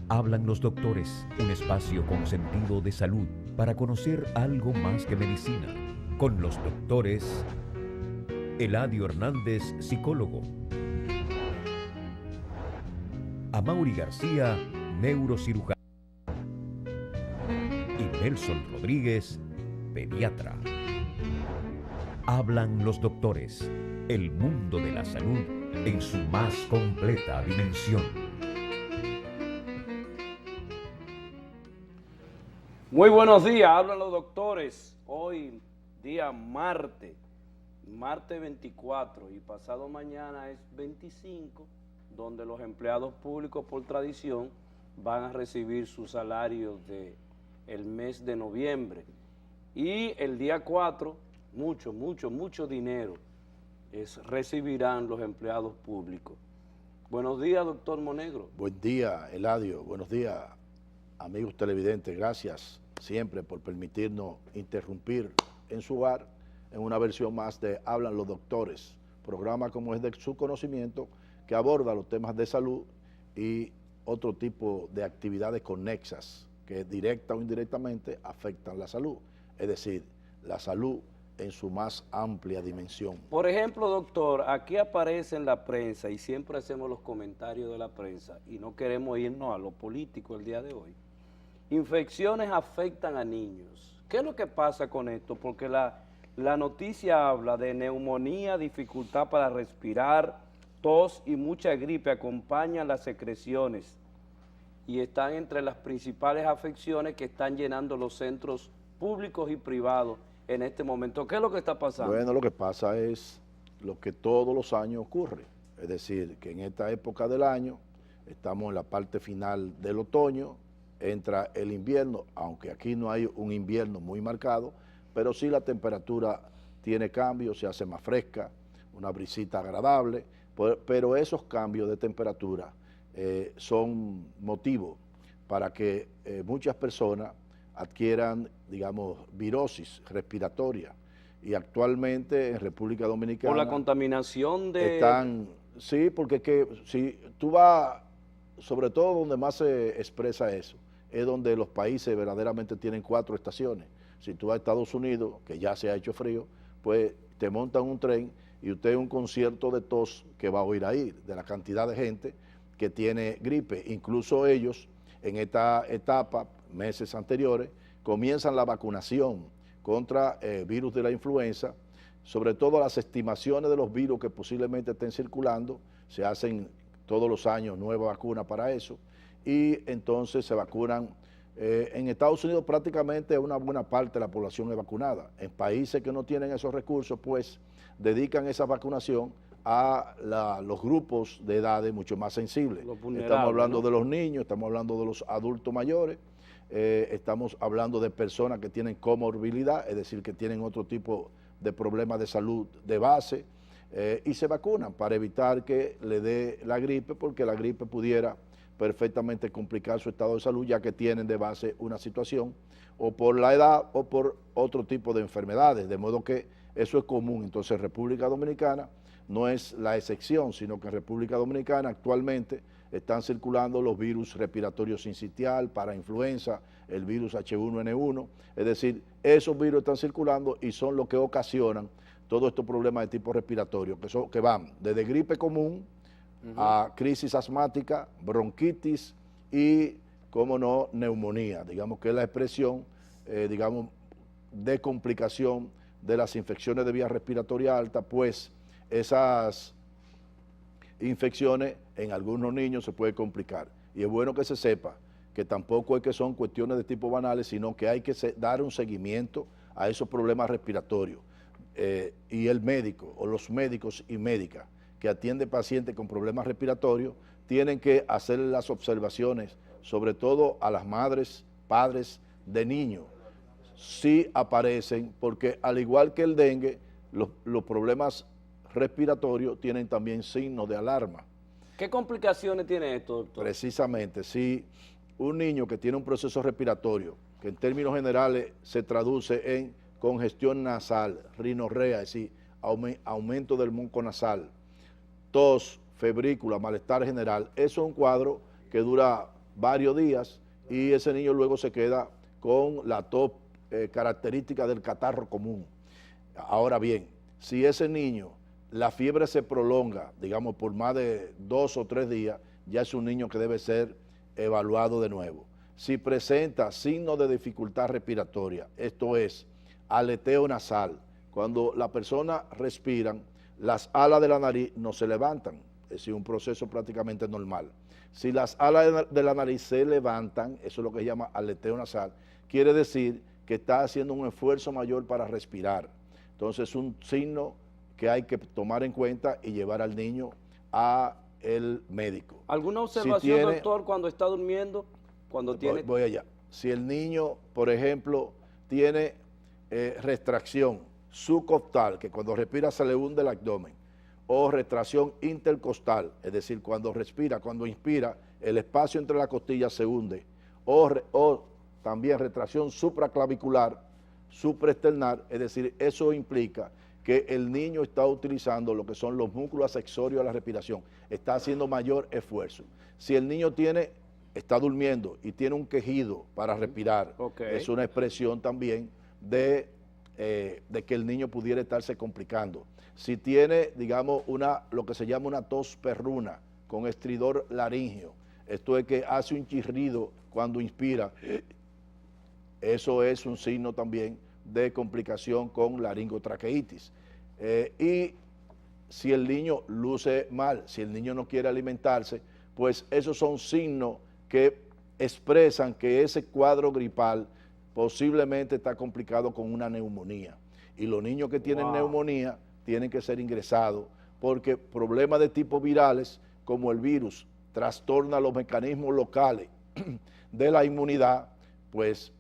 Hablan los doctores, un espacio con sentido de salud para conocer algo más que medicina. Con los doctores Eladio Hernández, psicólogo. Amaury García, neurocirujano. Y Nelson Rodríguez, pediatra. Hablan los doctores, el mundo de la salud en su más completa dimensión. Muy buenos días, hablan los doctores. Hoy, día martes 24 y pasado mañana es 25, donde los empleados públicos por tradición van a recibir sus salarios del mes de noviembre. Y el día 4, mucho dinero recibirán los empleados públicos. Buenos días, doctor Monegro. Buen día, Eladio. Buenos días, amigos televidentes. Gracias siempre por permitirnos interrumpir en su hogar en una versión más de Hablan los Doctores, programa como es de su conocimiento que aborda los temas de salud y otro tipo de actividades conexas que directa o indirectamente afectan la salud, es decir, la salud en su más amplia dimensión. Por ejemplo, doctor, aquí aparece en la prensa y siempre hacemos los comentarios de la prensa y no queremos irnos a lo político el día de hoy. Infecciones afectan a niños. ¿Qué es lo que pasa con esto? Porque la noticia habla de neumonía, dificultad para respirar, tos y mucha gripe acompañan las secreciones y están entre las principales afecciones que están llenando los centros públicos y privados en este momento. ¿Qué es lo que está pasando? Bueno, lo que pasa es lo que todos los años ocurre, es decir, que en esta época del año estamos en la parte final del otoño, entra el invierno, aunque aquí no hay un invierno muy marcado, pero sí la temperatura tiene cambios, se hace más fresca, una brisita agradable, pero esos cambios de temperatura son motivo para que muchas personas adquieran, digamos, virosis respiratoria. Y actualmente en República Dominicana... Por la contaminación de... Sí, porque es que si tú vas, sobre todo donde más se expresa eso, es donde los países verdaderamente tienen 4 estaciones. Si tú vas a Estados Unidos, que ya se ha hecho frío, pues te montan un tren y usted es un concierto de tos que va a oír ahí, de la cantidad de gente que tiene gripe. Incluso ellos, en esta etapa, meses anteriores, comienzan la vacunación contra el virus de la influenza, sobre todo las estimaciones de los virus que posiblemente estén circulando, se hacen todos los años nuevas vacunas para eso, y entonces se vacunan. En Estados Unidos prácticamente una buena parte de la población es vacunada. En países que no tienen esos recursos, pues dedican esa vacunación a los grupos de edades mucho más sensibles. Estamos hablando, ¿no?, de los niños, estamos hablando de los adultos mayores, estamos hablando de personas que tienen comorbilidad, es decir, que tienen otro tipo de problemas de salud de base, y se vacunan para evitar que le dé la gripe, porque la gripe pudiera perfectamente complicar su estado de salud, ya que tienen de base una situación, o por la edad o por otro tipo de enfermedades, de modo que eso es común. Entonces República Dominicana no es la excepción, sino que en República Dominicana actualmente están circulando los virus respiratorios sincitial, para influenza, el virus H1N1, es decir, esos virus están circulando y son los que ocasionan todos estos problemas de tipo respiratorio, que van desde gripe común a crisis asmática, bronquitis y, como no, neumonía, digamos que es la expresión, digamos, de complicación de las infecciones de vía respiratoria alta, pues esas infecciones en algunos niños se pueden complicar. Y es bueno que se sepa que tampoco es que son cuestiones de tipo banales, sino que hay que dar un seguimiento a esos problemas respiratorios. Y el médico o los médicos y médicas que atienden pacientes con problemas respiratorios tienen que hacer las observaciones, sobre todo a las madres, padres de niños, si aparecen, porque al igual que el dengue, los problemas respiratorios tienen también signos de alarma. ¿Qué complicaciones tiene esto, doctor? Precisamente, si un niño que tiene un proceso respiratorio, que en términos generales se traduce en congestión nasal, rinorrea, es decir, aumento del muco nasal, tos, febrícula, malestar general, eso es un cuadro que dura varios días y ese niño luego se queda con la tos característica del catarro común. Ahora bien, si ese niño, la fiebre se prolonga, digamos, por más de 2 o 3 días, ya es un niño que debe ser evaluado de nuevo. Si presenta signos de dificultad respiratoria, esto es, aleteo nasal, cuando la persona respira, las alas de la nariz no se levantan, es decir, un proceso prácticamente normal. Si las alas de la nariz se levantan, eso es lo que se llama aleteo nasal, quiere decir que está haciendo un esfuerzo mayor para respirar. Entonces es un signo que hay que tomar en cuenta y llevar al niño a el médico. ¿Alguna observación, doctor, cuando está durmiendo? Voy allá. Si el niño, por ejemplo, tiene retracción subcostal, que cuando respira se le hunde el abdomen, o retracción intercostal, es decir, cuando respira, cuando inspira, el espacio entre las costillas se hunde, o también retracción supraclavicular, supraesternal, es decir, eso implica que el niño está utilizando lo que son los músculos accesorios a la respiración, está haciendo mayor esfuerzo. Si el niño está durmiendo y tiene un quejido para respirar, es una expresión también de que el niño pudiera estarse complicando. Si tiene, digamos, lo que se llama una tos perruna con estridor laríngeo, esto es que hace un chirrido cuando inspira, eso es un signo también de complicación con laringotraqueitis. Y si el niño luce mal, si el niño no quiere alimentarse, pues esos son signos que expresan que ese cuadro gripal posiblemente está complicado con una neumonía. Y los niños que tienen neumonía tienen que ser ingresados porque problemas de tipo virales, como el virus, trastorna los mecanismos locales de la inmunidad, pues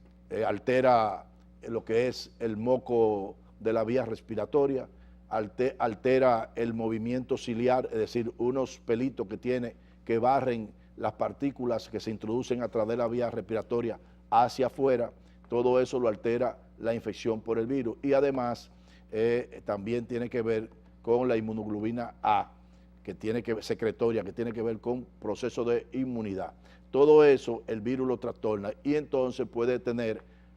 altera lo que es el moco de la vía respiratoria, altera el movimiento ciliar, es decir, unos pelitos que tiene que barren las partículas que se introducen a través de la vía respiratoria hacia afuera, todo eso lo altera la infección por el virus y además también tiene que ver con la inmunoglobulina A, secretoria, que tiene que ver con proceso de inmunidad. Todo eso el virus lo trastorna y entonces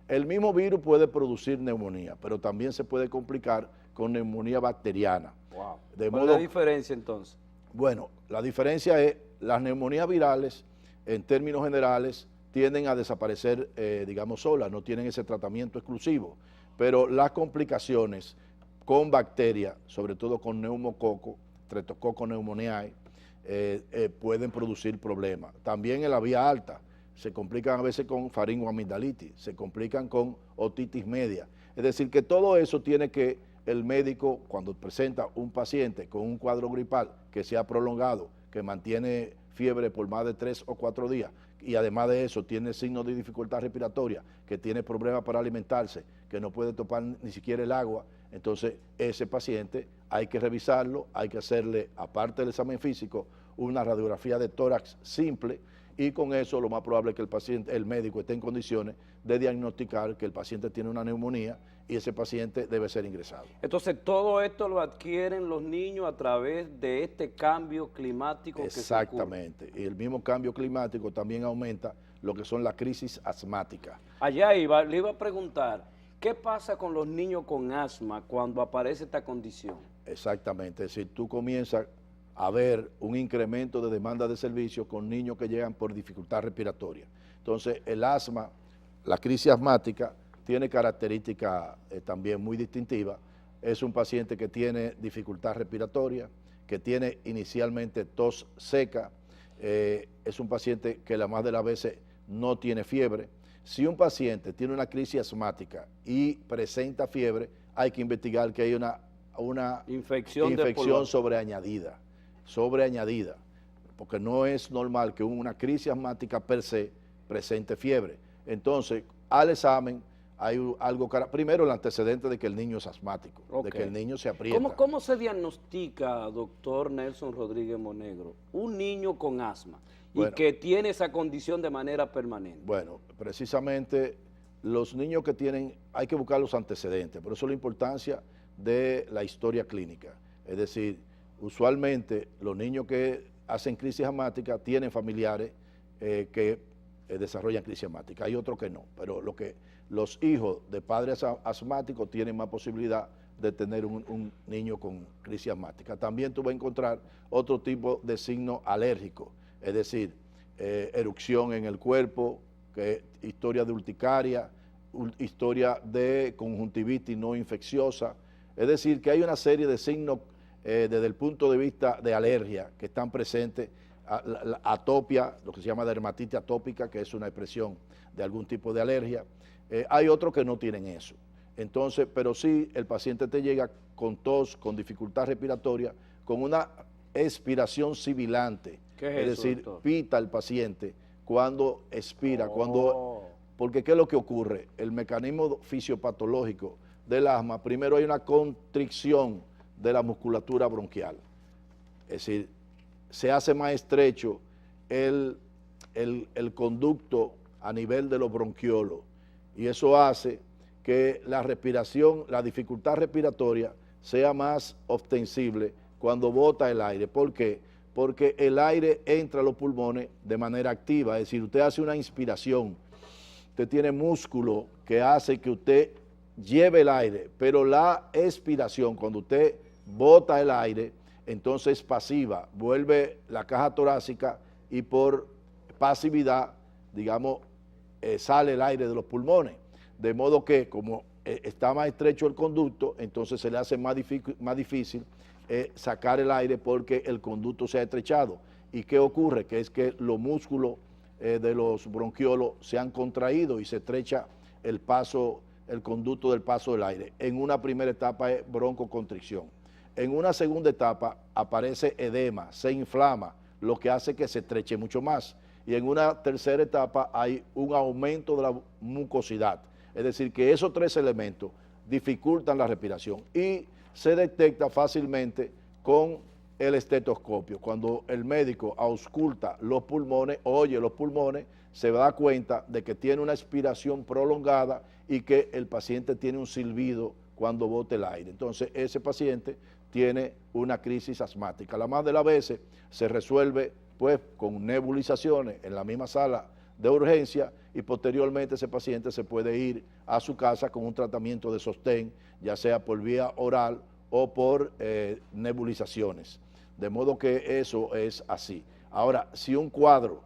el mismo virus puede producir neumonía, pero también se puede complicar con neumonía bacteriana. Wow. ¿Cuál es la diferencia entonces? Bueno, la diferencia es las neumonías virales, en términos generales, tienden a desaparecer, digamos, solas, no tienen ese tratamiento exclusivo, pero las complicaciones con bacterias, sobre todo con neumococo, Streptococcus pneumoniae, pueden producir problemas. También en la vía alta, se complican a veces con faringoamigdalitis, se complican con otitis media. Es decir, que todo eso tiene que el médico, cuando presenta un paciente con un cuadro gripal que se ha prolongado, que mantiene fiebre por más de 3 o 4 días, y además de eso tiene signos de dificultad respiratoria, que tiene problemas para alimentarse, que no puede tomar ni siquiera el agua, entonces ese paciente hay que revisarlo, hay que hacerle, aparte del examen físico, una radiografía de tórax simple, y con eso lo más probable es que el médico esté en condiciones de diagnosticar que el paciente tiene una neumonía y ese paciente debe ser ingresado. Entonces todo esto lo adquieren los niños a través de este cambio climático. Exactamente, y el mismo cambio climático también aumenta lo que son las crisis asmáticas. Allá le iba a preguntar, ¿qué pasa con los niños con asma cuando aparece esta condición? Exactamente, es decir, tú comienzas a ver un incremento de demanda de servicios con niños que llegan por dificultad respiratoria. Entonces, el asma, la crisis asmática, tiene características también muy distintivas. Es un paciente que tiene dificultad respiratoria, que tiene inicialmente tos seca, es un paciente que la más de las veces no tiene fiebre. Si un paciente tiene una crisis asmática y presenta fiebre, hay que investigar que hay una infección sobreañadida, porque no es normal que una crisis asmática per se presente fiebre. Entonces, al examen hay algo, primero el antecedente de que el niño es asmático, de que el niño se aprieta. ¿Cómo se diagnostica, doctor Nelson Rodríguez Monegro, un niño con asma y que tiene esa condición de manera permanente? Bueno, precisamente los niños que tienen, hay que buscar los antecedentes, por eso la importancia de la historia clínica. Es decir, usualmente los niños que hacen crisis asmática tienen familiares que desarrollan crisis asmática. Hay otros que no, pero los hijos de padres asmáticos tienen más posibilidad de tener un niño con crisis asmática. También tú vas a encontrar otro tipo de signo alérgico, es decir, erupción en el cuerpo, historia de urticaria, historia de conjuntivitis no infecciosa. Es decir, que hay una serie de signos desde el punto de vista de alergia que están presentes, la atopia, lo que se llama dermatitis atópica, que es una expresión de algún tipo de alergia. Hay otros que no tienen eso. Entonces, pero sí, el paciente te llega con tos, con dificultad respiratoria, con una expiración sibilante. ¿Qué es eso, decir, doctor? pita el paciente cuando expira, porque ¿qué es lo que ocurre? El mecanismo fisiopatológico del asma, primero hay una constricción de la musculatura bronquial, es decir, se hace más estrecho el conducto a nivel de los bronquiolos, y eso hace que la respiración, la dificultad respiratoria sea más ostensible cuando bota el aire. ¿Por qué? Porque el aire entra a los pulmones de manera activa, es decir, usted hace una inspiración, usted tiene músculo que hace que usted lleve el aire, pero la expiración, cuando usted bota el aire, entonces es pasiva, vuelve la caja torácica y por pasividad, digamos, sale el aire de los pulmones. De modo que como está más estrecho el conducto, entonces se le hace más difícil sacar el aire porque el conducto se ha estrechado. ¿Y qué ocurre? Que es que los músculos de los bronquiolos se han contraído y se estrecha el conducto del paso del aire. En una primera etapa es broncoconstricción. En una segunda etapa aparece edema, se inflama, lo que hace que se estreche mucho más. Y en una tercera etapa hay un aumento de la mucosidad. Es decir, que esos tres elementos dificultan la respiración y se detecta fácilmente con el estetoscopio. Cuando el médico ausculta los pulmones, oye los pulmones, se da cuenta de que tiene una expiración prolongada y que el paciente tiene un silbido cuando bota el aire. Entonces, ese paciente tiene una crisis asmática. La más de las veces se resuelve pues con nebulizaciones en la misma sala de urgencia y posteriormente ese paciente se puede ir a su casa con un tratamiento de sostén, ya sea por vía oral o por nebulizaciones. De modo que eso es así. Ahora, si un cuadro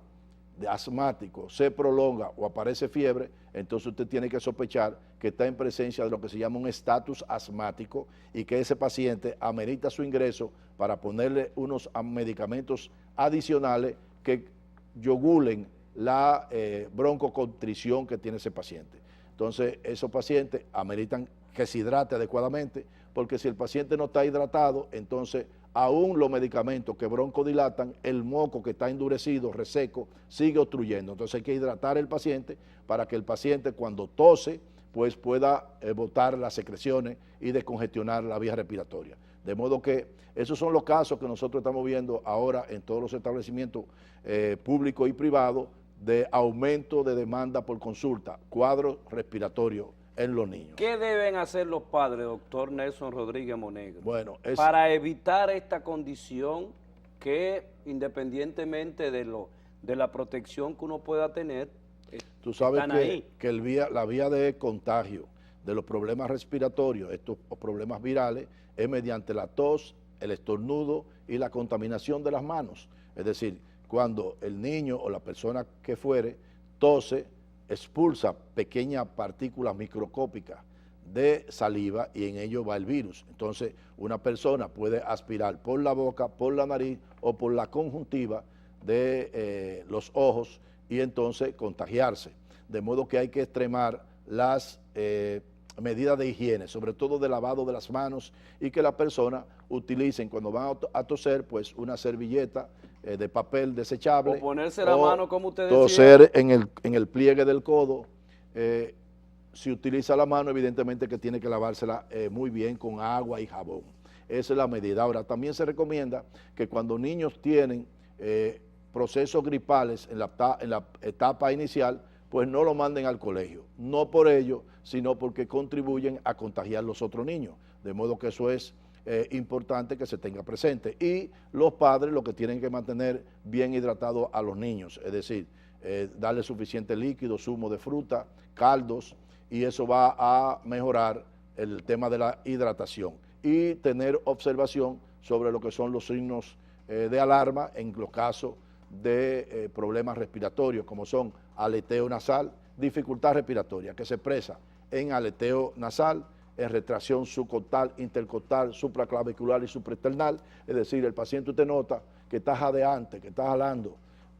de asmático se prolonga o aparece fiebre, entonces usted tiene que sospechar que está en presencia de lo que se llama un estatus asmático y que ese paciente amerita su ingreso para ponerle unos medicamentos adicionales que yogulen la broncoconstricción que tiene ese paciente. Entonces, esos pacientes ameritan que se hidrate adecuadamente, porque si el paciente no está hidratado, entonces aún los medicamentos que broncodilatan, el moco que está endurecido, reseco, sigue obstruyendo. Entonces hay que hidratar al paciente para que el paciente cuando tose, pues pueda botar las secreciones y descongestionar la vía respiratoria. De modo que esos son los casos que nosotros estamos viendo ahora en todos los establecimientos públicos y privados de aumento de demanda por consulta, cuadro respiratorio en los niños. ¿Qué deben hacer los padres, doctor Nelson Rodríguez Monegro, bueno, para evitar esta condición que, independientemente de la protección que uno pueda tener, tú sabes que la vía de contagio de los problemas respiratorios, estos problemas virales, es mediante la tos, el estornudo y la contaminación de las manos. Es decir, cuando el niño o la persona que fuere tose, expulsa pequeñas partículas microscópicas de saliva y en ello va el virus. Entonces, una persona puede aspirar por la boca, por la nariz o por la conjuntiva de los ojos y entonces contagiarse. De modo que hay que extremar las medidas de higiene, sobre todo de lavado de las manos y que las personas utilicen cuando van a toser pues una servilleta de papel desechable. O ponerse la mano, como usted decía. Toser en el pliegue del codo. Si utiliza la mano, evidentemente que tiene que lavársela muy bien con agua y jabón. Esa es la medida. Ahora, también se recomienda que cuando niños tienen procesos gripales en la etapa inicial, pues no lo manden al colegio. No por ello, sino porque contribuyen a contagiar a los otros niños. De modo que eso es importante que se tenga presente. Y los padres lo que tienen que mantener bien hidratados a los niños, es decir, darle suficiente líquido, zumo de fruta, caldos, y eso va a mejorar el tema de la hidratación y tener observación sobre lo que son los signos de alarma en los casos de problemas respiratorios, como son aleteo nasal, dificultad respiratoria, que se expresa en aleteo nasal, en retracción subcostal, intercostal, supraclavicular y supraesternal, es decir, el paciente usted nota que está jadeante, que está jalando.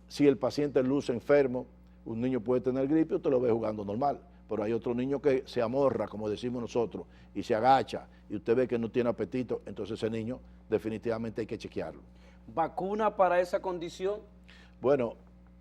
Si el paciente luce enfermo, un niño puede tener gripe, usted lo ve jugando normal, pero hay otro niño que se amorra, como decimos nosotros, y se agacha, y usted ve que no tiene apetito, entonces ese niño definitivamente hay que chequearlo. ¿Vacuna para esa condición? Bueno,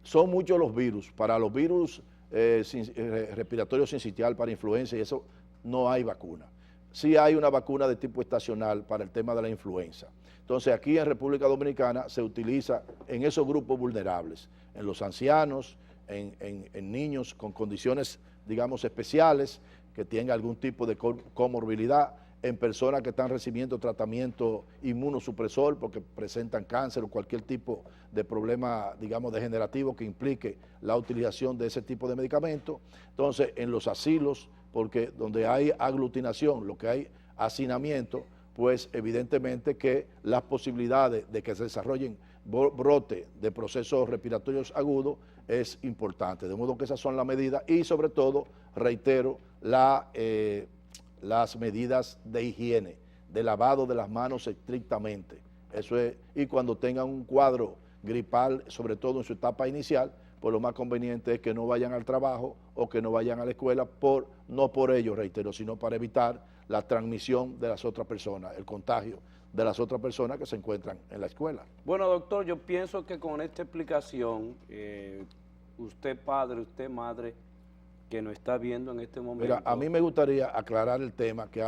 son muchos los virus. Para los virus respiratorios sincitial, para influenza y eso, no hay vacuna. Sí hay una vacuna de tipo estacional para el tema de la influenza. Entonces aquí en República Dominicana se utiliza en esos grupos vulnerables, en los ancianos, en niños con condiciones, digamos, especiales, que tengan algún tipo de comorbilidad, en personas que están recibiendo tratamiento inmunosupresor porque presentan cáncer o cualquier tipo de problema, digamos, degenerativo que implique la utilización de ese tipo de medicamentos. Entonces, en los asilos, porque donde hay aglutinación, lo que hay hacinamiento, pues evidentemente que las posibilidades de que se desarrollen brote de procesos respiratorios agudos es importante. De modo que esas son las medidas y sobre todo, reitero, las medidas de higiene, de lavado de las manos estrictamente. Eso es, y cuando tengan un cuadro gripal, sobre todo en su etapa inicial, pues lo más conveniente es que no vayan al trabajo o que no vayan a la escuela, no por ello, reitero, sino para evitar la transmisión de las otras personas, el contagio de las otras personas que se encuentran en la escuela. Bueno, doctor, yo pienso que con esta explicación, usted padre, usted madre, que nos está viendo en este momento. Mira, a mí me gustaría aclarar el tema que,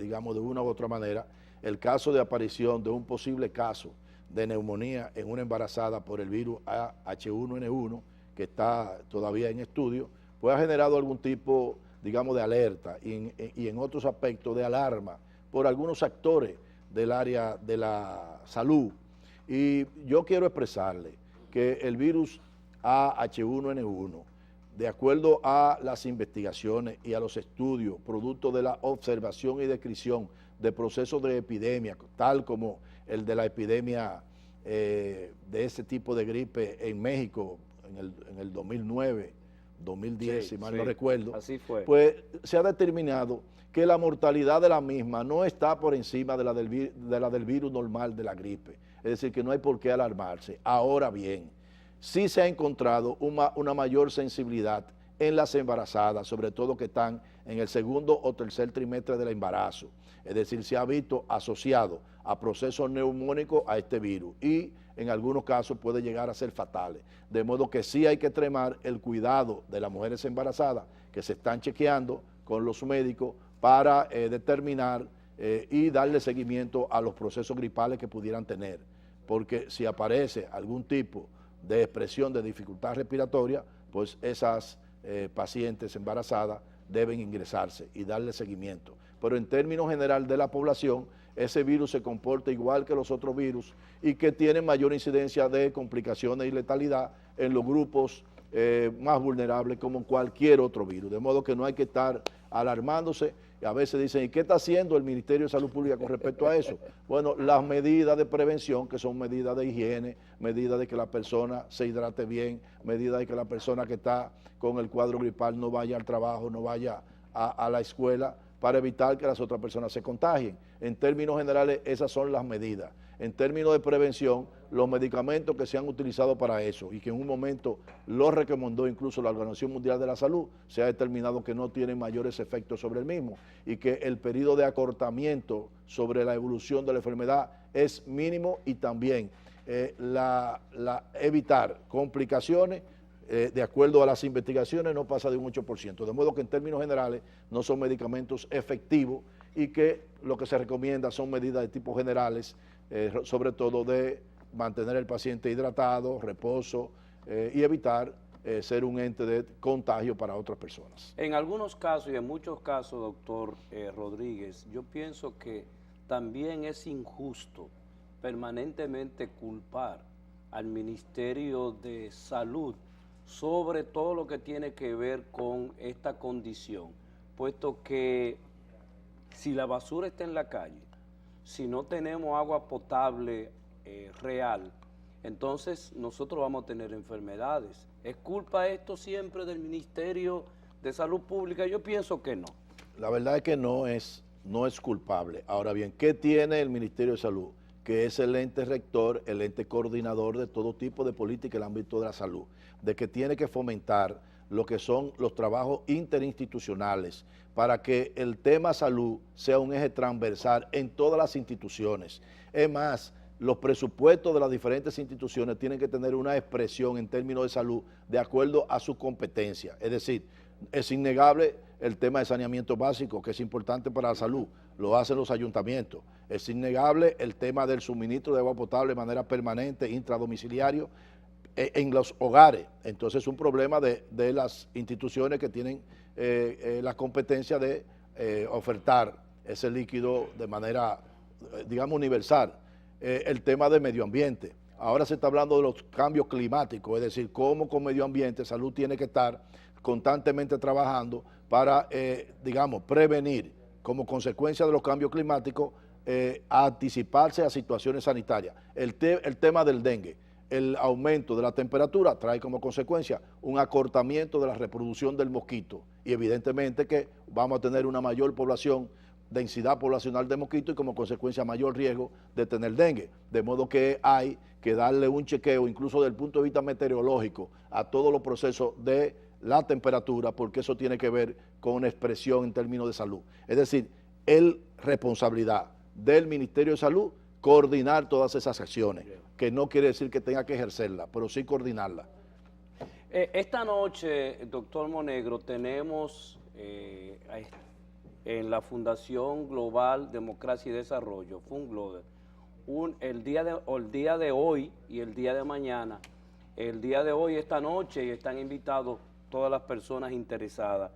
digamos, de una u otra manera, el caso de aparición de un posible caso de neumonía en una embarazada por el virus H1N1, que está todavía en estudio, pues ha generado algún tipo, digamos, de alerta y en otros aspectos de alarma por algunos actores del área de la salud. Y yo quiero expresarle que el virus H1N1, de acuerdo a las investigaciones y a los estudios, producto de la observación y descripción de procesos de epidemia, tal como el de la epidemia de ese tipo de gripe en México en el 2009, 2010, Sí, si mal sí, no recuerdo, así fue. pues se ha determinado que la mortalidad de la misma no está por encima de la del virus normal de la gripe. Es decir, que no hay por qué alarmarse. Ahora bien, sí se ha encontrado una mayor sensibilidad en las embarazadas, sobre todo que están en el segundo o tercer trimestre del embarazo. Es decir, se ha visto asociado a procesos neumónicos a este virus y en algunos casos puede llegar a ser fatales. De modo que sí hay que extremar el cuidado de las mujeres embarazadas que se están chequeando con los médicos para determinar y darle seguimiento a los procesos gripales que pudieran tener. Porque si aparece algún tipo de expresión de dificultad respiratoria, pues esas pacientes embarazadas deben ingresarse y darle seguimiento. Pero en términos general de la población, ese virus se comporta igual que los otros virus y que tiene mayor incidencia de complicaciones y letalidad en los grupos más vulnerables como cualquier otro virus. De modo que no hay que estar alarmándose. Y a veces dicen, ¿y qué está haciendo el Ministerio de Salud Pública con respecto a eso? Bueno, las medidas de prevención, que son medidas de higiene, medidas de que la persona se hidrate bien, medidas de que la persona que está con el cuadro gripal no vaya al trabajo, no vaya a la escuela, para evitar que las otras personas se contagien. En términos generales, esas son las medidas. En términos de prevención, los medicamentos que se han utilizado para eso y que en un momento lo recomendó incluso la Organización Mundial de la Salud, se ha determinado que no tienen mayores efectos sobre el mismo y que el periodo de acortamiento sobre la evolución de la enfermedad es mínimo y también evitar complicaciones de acuerdo a las investigaciones no pasa de un 8%, de modo que en términos generales no son medicamentos efectivos y que lo que se recomienda son medidas de tipo generales, sobre todo de mantener el paciente hidratado, reposo y evitar ser un ente de contagio para otras personas. En algunos casos y en muchos casos, doctor Rodríguez, yo pienso que también es injusto permanentemente culpar al Ministerio de Salud sobre todo lo que tiene que ver con esta condición, puesto que si la basura está en la calle, si no tenemos agua potable real, entonces nosotros vamos a tener enfermedades. ¿Es culpa esto siempre del Ministerio de Salud Pública? Yo pienso que no. La verdad es que no es culpable. Ahora bien, ¿qué tiene el Ministerio de Salud? Que es el ente rector, el ente coordinador de todo tipo de política en el ámbito de la salud, de que tiene que fomentar lo que son los trabajos interinstitucionales para que el tema salud sea un eje transversal en todas las instituciones. Es más, los presupuestos de las diferentes instituciones tienen que tener una expresión en términos de salud de acuerdo a su competencia. Es decir, es innegable el tema de saneamiento básico, que es importante para la salud, lo hacen los ayuntamientos. Es innegable el tema del suministro de agua potable de manera permanente, intradomiciliario, en los hogares. Entonces es un problema de las instituciones que tienen la competencia de ofertar ese líquido de manera, digamos, universal. El tema del medio ambiente. Ahora se está hablando de los cambios climáticos, es decir, cómo con medio ambiente, salud tiene que estar constantemente trabajando para, digamos, prevenir como consecuencia de los cambios climáticos, anticiparse a situaciones sanitarias. El tema del dengue, el aumento de la temperatura trae como consecuencia un acortamiento de la reproducción del mosquito y evidentemente que vamos a tener una mayor población, densidad poblacional de mosquitos y como consecuencia mayor riesgo de tener dengue. De modo que hay que darle un chequeo, incluso desde el punto de vista meteorológico, a todos los procesos de la temperatura, porque eso tiene que ver con una expresión en términos de salud. Es decir, es responsabilidad del Ministerio de Salud coordinar todas esas acciones, que no quiere decir que tenga que ejercerlas, pero sí coordinarlas. Esta noche, doctor Monegro, tenemos en la Fundación Global Democracia y Desarrollo, FUNGLODE, el día de hoy y el día de mañana. El día de hoy, esta noche, y están invitados todas las personas interesadas,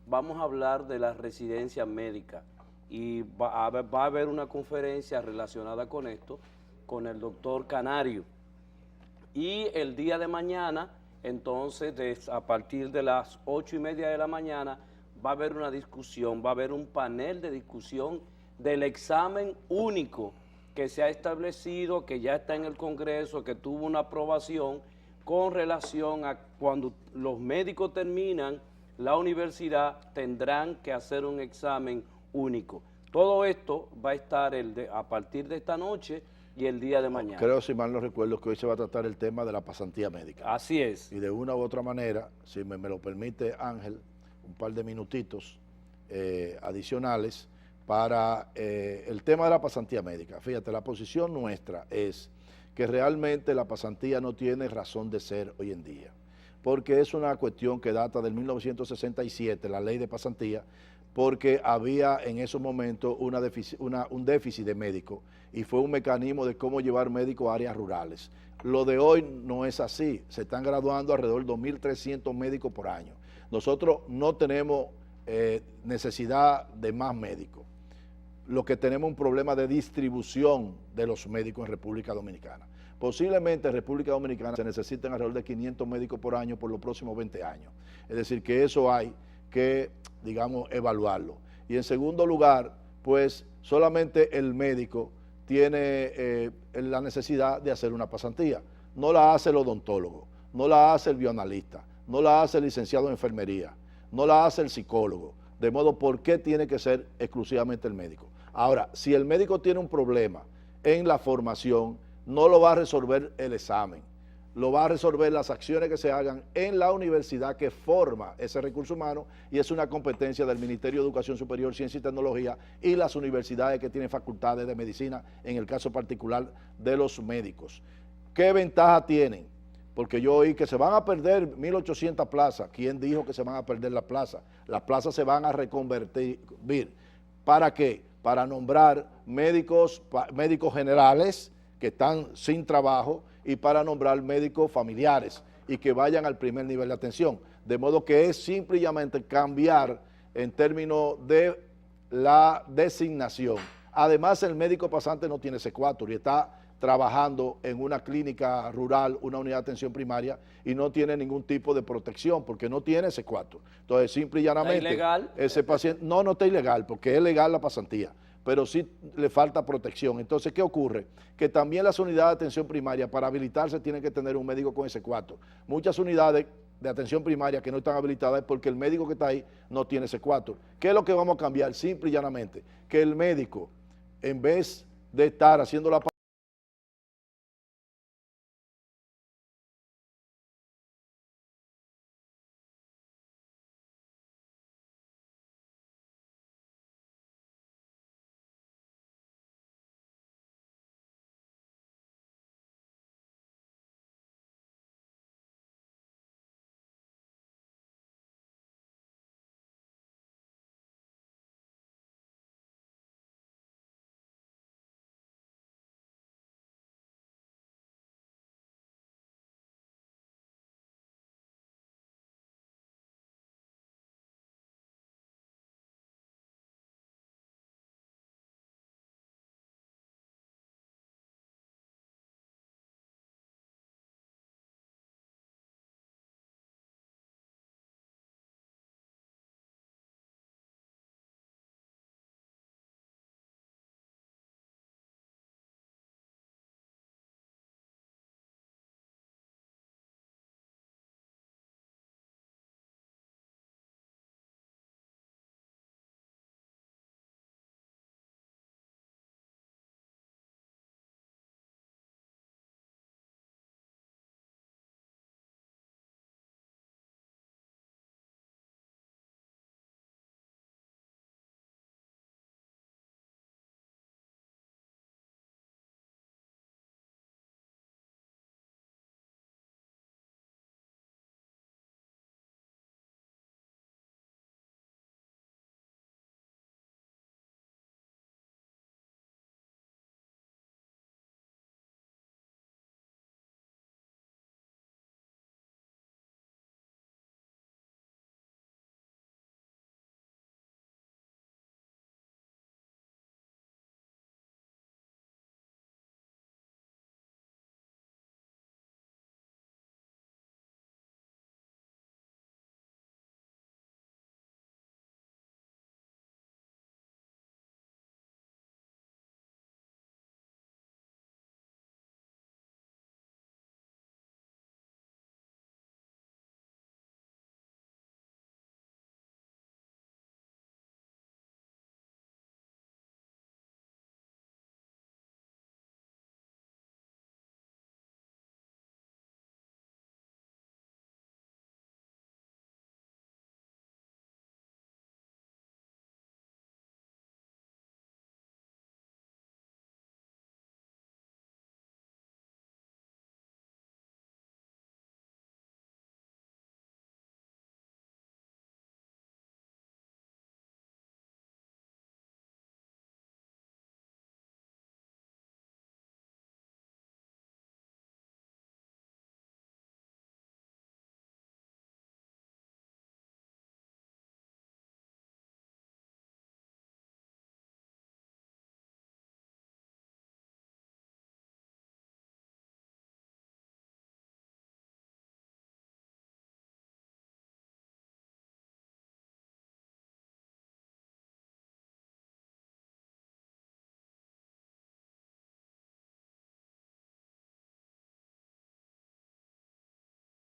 vamos a hablar de la residencia médica y va a haber una conferencia relacionada con esto, con el doctor Canario. Y el día de mañana, entonces, a partir de las 8:30 de la mañana, va a haber una discusión, va a haber un panel de discusión del examen único que se ha establecido, que ya está en el Congreso, que tuvo una aprobación con relación a cuando los médicos terminan la universidad, tendrán que hacer un examen único. Todo esto va a estar a partir de esta noche y el día de mañana. Creo, si mal no recuerdo, que hoy se va a tratar el tema de la pasantía médica. Así es. Y de una u otra manera, si me lo permite Ángel, un par de minutitos adicionales para el tema de la pasantía médica. Fíjate, la posición nuestra es que realmente la pasantía no tiene razón de ser hoy en día, porque es una cuestión que data del 1967, la ley de pasantía, porque había en esos momentos un déficit de médicos y fue un mecanismo de cómo llevar médicos a áreas rurales. Lo de hoy no es así, se están graduando alrededor de 2.300 médicos por año. Nosotros no tenemos necesidad de más médicos. Lo que tenemos es un problema de distribución de los médicos en República Dominicana. Posiblemente en República Dominicana se necesiten alrededor de 500 médicos por año por los próximos 20 años. Es decir, que eso hay que, digamos, evaluarlo. Y en segundo lugar, pues solamente el médico tiene la necesidad de hacer una pasantía. No la hace el odontólogo, no la hace el bioanalista, no la hace el licenciado en enfermería, no la hace el psicólogo. De modo, ¿por qué tiene que ser exclusivamente el médico? Ahora, si el médico tiene un problema en la formación, no lo va a resolver el examen, lo va a resolver las acciones que se hagan en la universidad que forma ese recurso humano y es una competencia del Ministerio de Educación Superior, Ciencia y Tecnología y las universidades que tienen facultades de medicina, en el caso particular de los médicos. ¿Qué ventaja tienen? Porque yo oí que se van a perder 1.800 plazas. ¿Quién dijo que se van a perder las plazas? Las plazas se van a reconvertir. ¿Para qué? Para nombrar médicos generales que están sin trabajo y para nombrar médicos familiares y que vayan al primer nivel de atención. De modo que es simplemente cambiar en términos de la designación. Además, el médico pasante no tiene secuatro y está trabajando en una clínica rural, una unidad de atención primaria, y no tiene ningún tipo de protección, porque no tiene ese cuarto. Entonces, simple y llanamente, ¿Está ilegal? ese paciente, no está ilegal, porque es legal la pasantía, pero sí le falta protección. Entonces, ¿qué ocurre? Que también las unidades de atención primaria, para habilitarse, tienen que tener un médico con ese cuarto. Muchas unidades de atención primaria que no están habilitadas es porque el médico que está ahí no tiene ese cuarto. ¿Qué es lo que vamos a cambiar? Simple y llanamente, que el médico, en vez de estar haciendo la